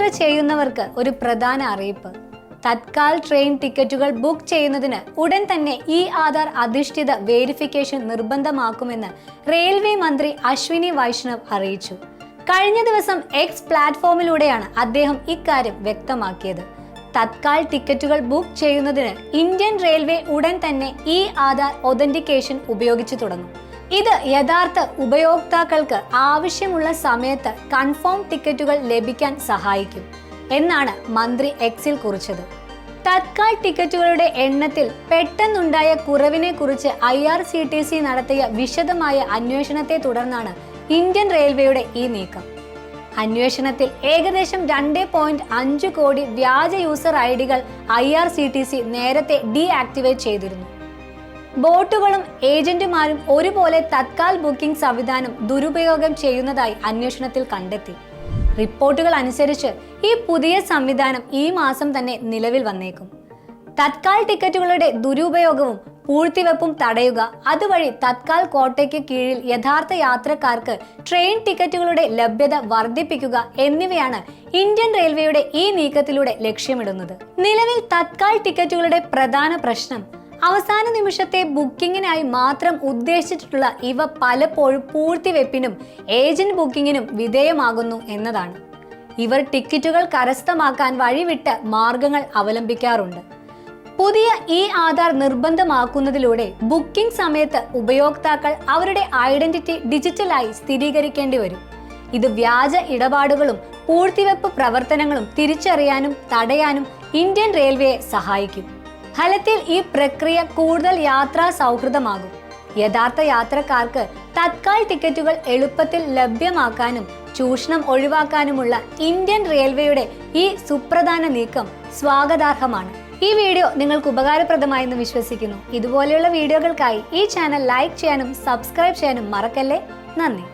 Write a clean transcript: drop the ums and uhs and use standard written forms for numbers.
യാത്ര ചെയ്യുന്നവർക്ക് ഒരു പ്രധാന അറിയിപ്പ്. തത്കാൽ ട്രെയിൻ ടിക്കറ്റുകൾ ബുക്ക് ചെയ്യുന്നതിന് ഉടൻ തന്നെ ഈ ആധാർ അധിഷ്ഠിത വേരിഫിക്കേഷൻ നിർബന്ധമാക്കുമെന്ന് റെയിൽവേ മന്ത്രി അശ്വിനി വൈഷ്ണവ് അറിയിച്ചു. കഴിഞ്ഞ ദിവസം എക്സ് പ്ലാറ്റ്ഫോമിലൂടെയാണ് അദ്ദേഹം ഇക്കാര്യം വ്യക്തമാക്കിയത്. തത്കാൽ ടിക്കറ്റുകൾ ബുക്ക് ചെയ്യുന്നതിന് ഇന്ത്യൻ റെയിൽവേ ഉടൻ തന്നെ ഈ ആധാർ ഒതന്റിക്കേഷൻ ഉപയോഗിച്ചു തുടങ്ങും. ഇത് യഥാർത്ഥ ഉപയോക്താക്കൾക്ക് ആവശ്യമുള്ള സമയത്ത് കൺഫേം ടിക്കറ്റുകൾ ലഭിക്കാൻ സഹായിക്കും എന്നാണ് മന്ത്രി എക്സിൽ കുറിച്ചത്. തത്കാൽ ടിക്കറ്റുകളുടെ എണ്ണത്തിൽ പെട്ടെന്നുണ്ടായ കുറവിനെ കുറിച്ച് IRCTC നടത്തിയ വിശദമായ അന്വേഷണത്തെ തുടർന്നാണ് ഇന്ത്യൻ റെയിൽവേയുടെ ഈ നീക്കം. അന്വേഷണത്തിൽ ഏകദേശം 2.5 കോടി വ്യാജ യൂസർ ഐഡികൾ IRCTC നേരത്തെ ഡീആക്ടിവേറ്റ് ചെയ്തിരുന്നു. ബോട്ടുകളും ഏജന്റുമാരും ഒരുപോലെ തത്കാൽ ബുക്കിംഗ് സംവിധാനം ദുരുപയോഗം ചെയ്യുന്നതായി അന്വേഷണത്തിൽ കണ്ടെത്തി. റിപ്പോർട്ടുകൾ അനുസരിച്ച് ഈ പുതിയ സംവിധാനം ഈ മാസം തന്നെ നിലവിൽ വന്നേക്കും. തത്കാൽ ടിക്കറ്റുകളുടെ ദുരുപയോഗവും പൂഴ്ത്തിവെപ്പും തടയുക, അതുവഴി തത്കാൽ കോട്ടയ്ക്ക് കീഴിൽ യഥാർത്ഥ യാത്രക്കാർക്ക് ട്രെയിൻ ടിക്കറ്റുകളുടെ ലഭ്യത വർദ്ധിപ്പിക്കുക എന്നിവയാണ് ഇന്ത്യൻ റെയിൽവേയുടെ ഈ നീക്കത്തിലൂടെ ലക്ഷ്യമിടുന്നത്. നിലവിൽ തത്കാൽ ടിക്കറ്റുകളുടെ പ്രധാന പ്രശ്നം അവസാന നിമിഷത്തെ ബുക്കിങ്ങിനായി മാത്രം ഉദ്ദേശിച്ചിട്ടുള്ള ഇവ പലപ്പോഴും പൂഴ്ത്തിവെപ്പിനും ഏജന്റ് ബുക്കിങ്ങിനും വിധേയമാകുന്നു എന്നതാണ്. ഇവർ ടിക്കറ്റുകൾ കരസ്ഥമാക്കാൻ വഴിവിട്ട മാർഗങ്ങൾ അവലംബിക്കാറുണ്ട്. പുതിയ ഈ ആധാർ നിർബന്ധമാക്കുന്നതിലൂടെ ബുക്കിംഗ് സമയത്ത് ഉപയോക്താക്കൾ അവരുടെ ഐഡന്റിറ്റി ഡിജിറ്റലായി സ്ഥിരീകരിക്കേണ്ടി വരും. ഇത് വ്യാജ ഇടപാടുകളും പൂഴ്ത്തിവെപ്പ് പ്രവർത്തനങ്ങളും തിരിച്ചറിയാനും തടയാനും ഇന്ത്യൻ റെയിൽവേയെ സഹായിക്കും. ഫലത്തിൽ ഈ പ്രക്രിയ കൂടുതൽ യാത്രാ സൗഹൃദമാകും. യഥാർത്ഥ യാത്രക്കാർക്ക് തത്കാൽ ടിക്കറ്റുകൾ എളുപ്പത്തിൽ ലഭ്യമാക്കാനും ചൂഷണം ഒഴിവാക്കാനുമുള്ള ഇന്ത്യൻ റെയിൽവേയുടെ ഈ സുപ്രധാന നീക്കം സ്വാഗതാർഹമാണ്. ഈ വീഡിയോ നിങ്ങൾക്ക് ഉപകാരപ്രദമായെന്ന് വിശ്വസിക്കുന്നു. ഇതുപോലെയുള്ള വീഡിയോകൾക്കായി ഈ ചാനൽ ലൈക്ക് ചെയ്യാനും സബ്സ്ക്രൈബ് ചെയ്യാനും മറക്കല്ലേ. നന്ദി.